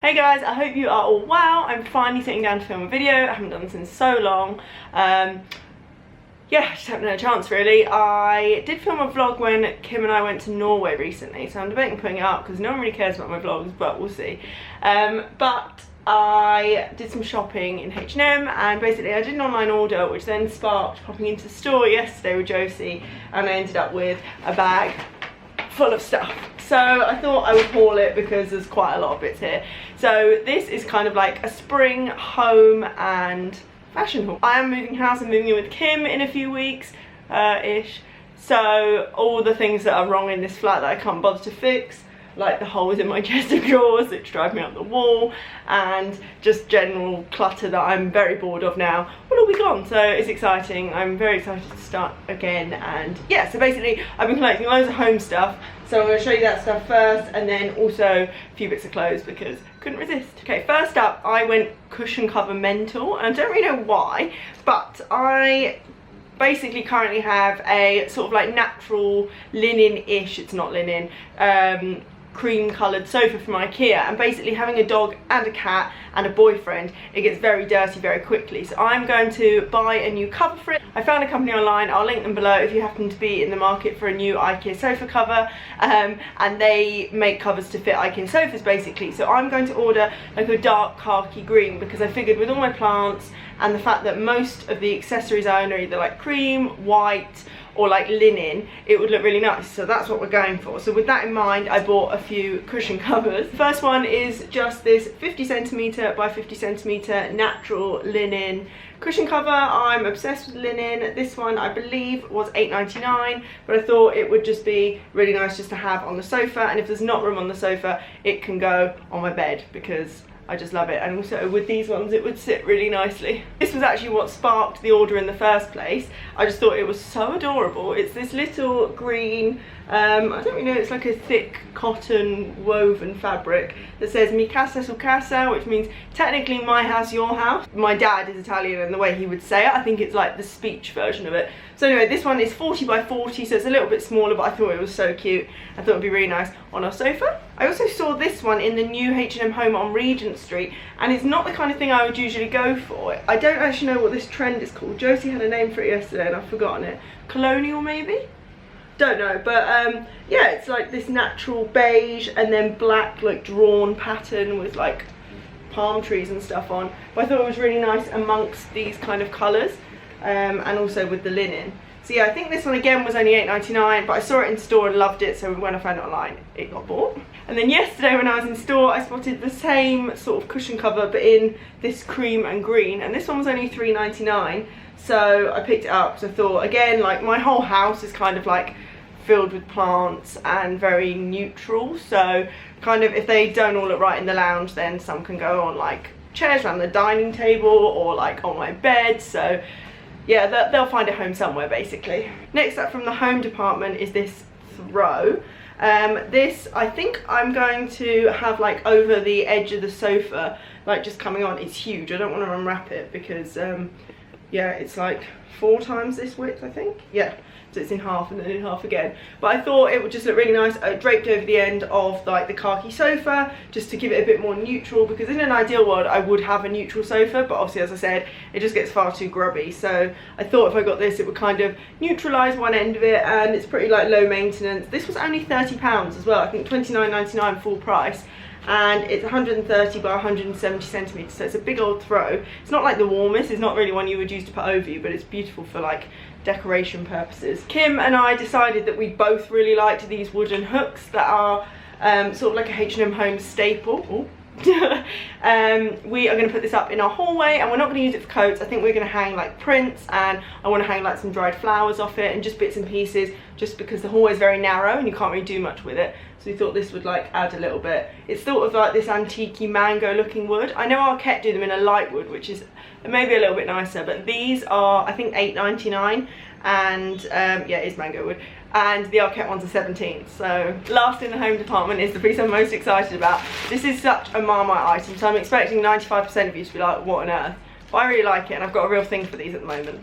Hey guys, I hope you are all well. I'm finally sitting down to film a video. I haven't done this in so long. Yeah, just haven't had a chance really. I did film a vlog when Kim and I went to Norway recently, so I'm debating putting it up because no one really cares about my vlogs, but we'll see. But I did some shopping in H&M, and basically I did an online order which then sparked popping into the store yesterday with Josie, and I ended up with a bag full of stuff. So I thought I would haul it because there's quite a lot of bits here. So this is kind of like a spring home and fashion haul. I am moving house. I'm moving in with Kim in a few weeks ish. So all the things that are wrong in this flat that I can't bother to fix, like the holes in my chest of drawers which drive me up the wall, and just general clutter that I'm very bored of now, will all be gone. So it's exciting. I'm very excited to start again. And yeah, so basically I've been collecting loads of home stuff, so I'm going to show you that stuff first, and then also a few bits of clothes because couldn't resist. Okay, first up, I went cushion cover mental, and I don't really know why, but I basically currently have a sort of like natural linen-ish, it's not linen, cream coloured sofa from IKEA, and basically having a dog and a cat and a boyfriend, it gets very dirty very quickly, so I'm going to buy a new cover for it. I found a company online, I'll link them below if you happen to be in the market for a new IKEA sofa cover, and they make covers to fit IKEA sofas basically. So I'm going to order like a dark khaki green because I figured with all my plants and the fact that most of the accessories I own are either like cream, white, or like linen, it would look really nice, so that's what we're going for. So with that in mind, I bought a few cushion covers. The first one is just this 50cm by 50cm natural linen cushion cover. I'm obsessed with linen. This one I believe was £8.99, but I thought it would just be really nice just to have on the sofa, and if there's not room on the sofa, it can go on my bed because I just love it. And also with these ones it would sit really nicely. This was actually what sparked the order in the first place. I just thought it was so adorable. It's this little green, I don't really know, it's like a thick cotton woven fabric that says mi casa su casa, which means technically my house, your house. My dad is Italian, and the way he would say it, I think it's like the speech version of it. So anyway, this one is 40 by 40, so it's a little bit smaller, but I thought it was so cute. I thought it'd be really nice on our sofa. I also saw this one in the new H&M home on Regent Street, and it's not the kind of thing I would usually go for. I don't actually know what this trend is called. Josie had a name for it yesterday and I've forgotten it. Colonial maybe? Don't know, but yeah, it's like this natural beige and then black like drawn pattern with like palm trees and stuff on. But I thought it was really nice amongst these kind of colours, and also with the linen. So yeah, I think this one again was only £8.99, but I saw it in store and loved it, so when I found it online, it got bought. And then yesterday when I was in store, I spotted the same sort of cushion cover, but in this cream and green, and this one was only £3.99, so I picked it up because I thought, again, like my whole house is kind of like filled with plants and very neutral, so kind of if they don't all look right in the lounge, then some can go on like chairs around the dining table or like on my bed, so yeah, they'll find a home somewhere basically. Next up from the home department is this throw. This I think I'm going to have like over the edge of the sofa, like just coming on. It's huge. I don't want to unwrap it because yeah, it's like 4 times this width, I think. Yeah, so it's in half and then in half again. But I thought it would just look really nice draped over the end of like the khaki sofa, just to give it a bit more neutral, because in an ideal world I would have a neutral sofa, but obviously, as I said, it just gets far too grubby. So I thought if I got this, it would kind of neutralise one end of it, and it's pretty like low maintenance. This was only £30 as well, I think £29.99 full price. And it's 130 by 170 centimeters, so it's a big old throw. It's not like the warmest, it's not really one you would use to put over you, but it's beautiful for like decoration purposes. Kim and I decided that we both really liked these wooden hooks that are sort of like a H&M home staple. Ooh. We are going to put this up in our hallway, and we're not going to use it for coats. I think we're going to hang like prints, and I want to hang like some dried flowers off it and just bits and pieces, just because the hallway is very narrow and you can't really do much with it. So we thought this would like add a little bit. It's sort of like this antique mango looking wood. I know Arquette do them in a light wood, which is maybe a little bit nicer, but these are I think £8.99, and yeah, it is mango wood, and the Arquette ones are 17. So last in the home department is the piece I'm most excited about. This is such a Marmite item, so I'm expecting 95% of you to be like, what on earth? But I really like it, and I've got a real thing for these at the moment.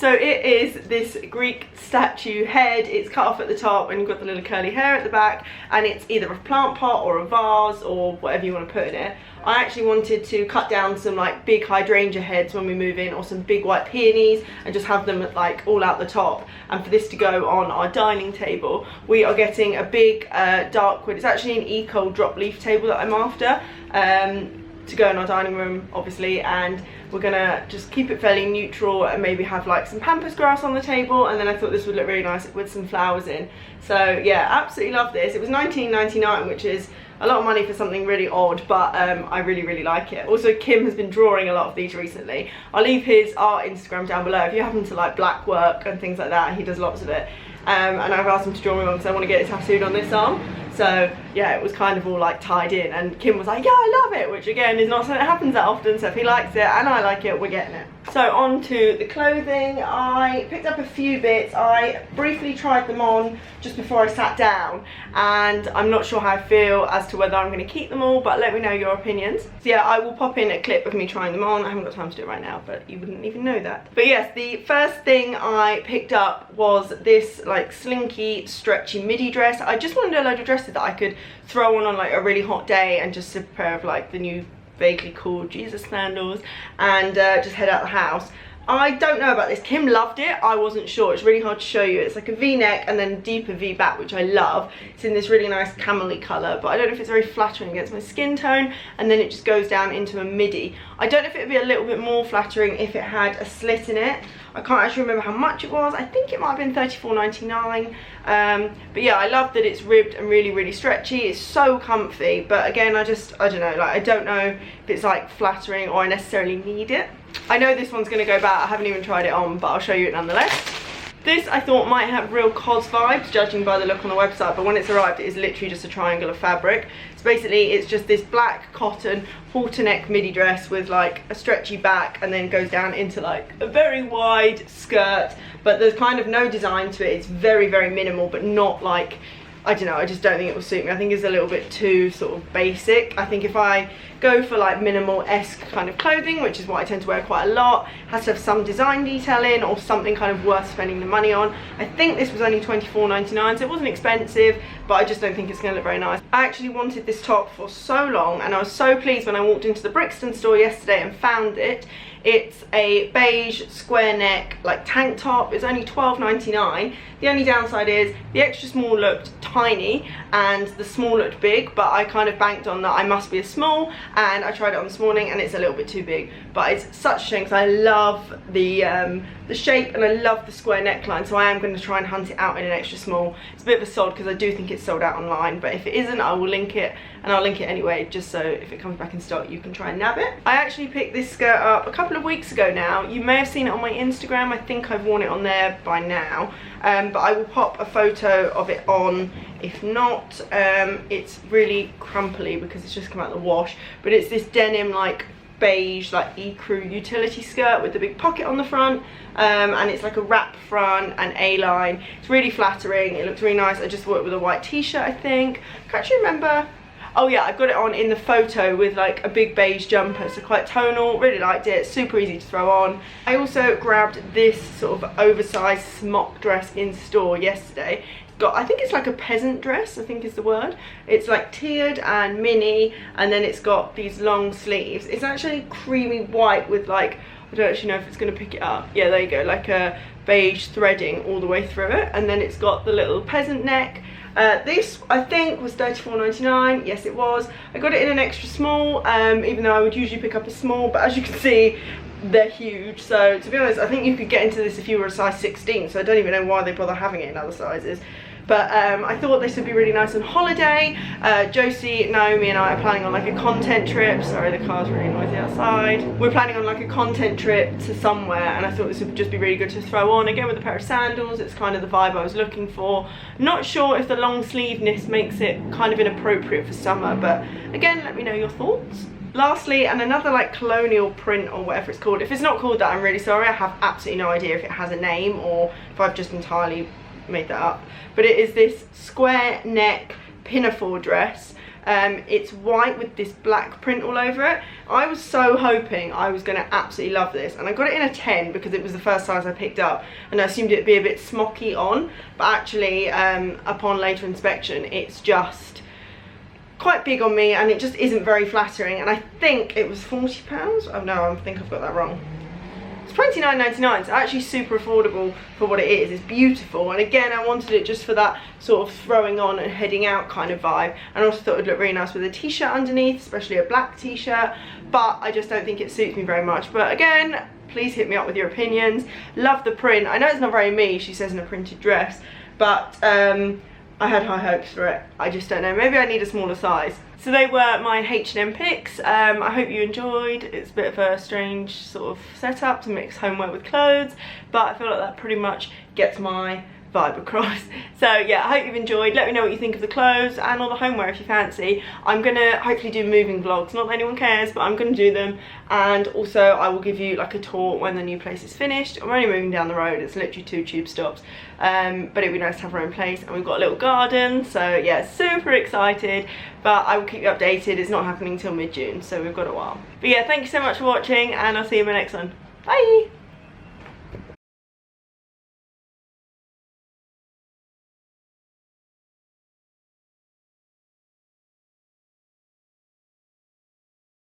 So it is this Greek statue head. It's cut off at the top and you've got the little curly hair at the back, and it's either a plant pot or a vase or whatever you want to put in it. I actually wanted to cut down some like big hydrangea heads when we move in, or some big white peonies, and just have them like all out the top. And for this to go on our dining table, we are getting a big dark wood. It's actually an eco drop leaf table that I'm after, to go in our dining room obviously, and we're gonna just keep it fairly neutral and maybe have like some pampas grass on the table, and then I thought this would look really nice with some flowers in. So yeah, absolutely love this. It was $19.99, which is a lot of money for something really odd, but I really like it. Also, Kim has been drawing a lot of these recently. I'll leave his art Instagram down below if you happen to like black work and things like that. He does lots of it, and I've asked him to draw me one because I want to get it tattooed on this arm. So yeah, it was kind of all like tied in, and Kim was like, yeah, I love it, which again is not something that happens that often. So if he likes it and I like it, we're getting it. So on to the clothing. I picked up a few bits. I briefly tried them on just before I sat down, and I'm not sure how I feel as to whether I'm going to keep them all, but let me know your opinions. So yeah, I will pop in a clip of me trying them on. I haven't got time to do it right now, but you wouldn't even know that. But yes, the first thing I picked up was this like slinky stretchy midi dress. I just wanted a load of dresses that I could throw on like a really hot day and just a pair of like the new vaguely cool Jesus sandals and just head out the house. I don't know about this. Kim loved it. I wasn't sure. It's really hard to show you. It's like a V-neck and then a deeper V-back, which I love. It's in this really nice camel-y colour, but I don't know if it's very flattering against my skin tone, and then it just goes down into a midi. I don't know if it would be a little bit more flattering if it had a slit in it. I can't actually remember how much it was. I think it might have been $34.99. But yeah, I love that it's ribbed and really stretchy. It's so comfy, but again, I don't know, like I don't know if it's like flattering or I necessarily need it. I know this one's gonna go bad. I haven't even tried it on, but I'll show you it nonetheless. This I thought might have real COS vibes, judging by the look on the website, but when it's arrived it is literally just a triangle of fabric. So basically it's just this black cotton halter neck midi dress with like a stretchy back, and then goes down into like a very wide skirt, but there's kind of no design to it. It's very minimal, but not like, I don't know, I just don't think it will suit me. I think it's a little bit too sort of basic. I think if I go for like minimal-esque kind of clothing, which is what I tend to wear quite a lot, has to have some design detail in or something kind of worth spending the money on. I think this was only $24.99, so it wasn't expensive, but I just don't think it's going to look very nice. I actually wanted this top for so long, and I was so pleased when I walked into the Brixton store yesterday and found it. It's a beige square neck like tank top. It's only $12.99. The only downside is the extra small looked tiny and the small looked big, but I kind of banked on that I must be a small, and I tried it on this morning and it's a little bit too big. But it's such a shame because I love the shape and I love the square neckline, so I am going to try and hunt it out in an extra small. It's a bit of a sod because I do think it's sold out online, but if it isn't, I will link it, and I'll link it anyway, just so if it comes back in stock you can try and nab it. I actually picked this skirt up a couple of weeks ago now. You may have seen it on my Instagram. I think I've worn it on there by now, but I will pop a photo of it on. If not, it's really crumply because it's just come out of the wash, but it's this denim like beige like ecru utility skirt with the big pocket on the front, and it's like a wrap front and A-line. It's really flattering. It looks really nice. I just wore it with a white t-shirt, I think. Can't you remember? Oh yeah, I've got it on in the photo with like a big beige jumper, so quite tonal. Really liked it. Super easy to throw on. I also grabbed this sort of oversized smock dress in store yesterday. I think it's like a peasant dress, I think is the word. It's like tiered and mini, and then it's got these long sleeves. It's actually creamy white with like, I don't actually know if it's going to pick it up. Yeah, there you go, like a beige threading all the way through it, and then it's got the little peasant neck. This I think was $34.99. Yes, it was. I got it in an extra small, even though I would usually pick up a small, but as you can see, they're huge. So to be honest, I think you could get into this if you were a size 16, so I don't even know why they bother having it in other sizes. But I thought this would be really nice on holiday. Josie, Naomi and I are planning on like a content trip. Sorry, the car's really noisy outside. We're planning on like a content trip to somewhere, and I thought this would just be really good to throw on. Again, with a pair of sandals, it's kind of the vibe I was looking for. Not sure if the long sleeveness makes it kind of inappropriate for summer, but again, let me know your thoughts. Lastly, and another like colonial print or whatever it's called. If it's not called that, I'm really sorry. I have absolutely no idea if it has a name or if I've just entirely made that up. But it is this square neck pinafore dress. It's white with this black print all over it. I was so hoping I was going to absolutely love this, and I got it in a 10 because it was the first size I picked up, and I assumed it'd be a bit smocky on, but actually upon later inspection it's just quite big on me and it just isn't very flattering. And I think it was £40. Oh no, I think I've got that wrong. It's £29.99, so actually super affordable for what it is. It's beautiful, and again I wanted it just for that sort of throwing on and heading out kind of vibe, and I also thought it would look really nice with a t-shirt underneath, especially a black t-shirt, but I just don't think it suits me very much. But again, please hit me up with your opinions. Love the print. I know it's not very me, she says, in a printed dress, but I had high hopes for it. I just don't know, maybe I need a smaller size. So they were my H&M picks. I hope you enjoyed. It's a bit of a strange sort of setup to mix homeware with clothes, but I feel like that pretty much gets my vibe across. So yeah, I hope you've enjoyed. Let me know what you think of the clothes and all the homeware if you fancy. I'm gonna hopefully do moving vlogs, not that anyone cares, but I'm gonna do them, and also I will give you like a tour when the new place is finished. I'm only moving down the road, it's literally 2 tube stops, but it'd be nice to have our own place, and we've got a little garden, so yeah, super excited. But I will keep you updated. It's not happening till mid-June, so we've got a while. But yeah, thank you so much for watching, and I'll see you in my next one. Bye!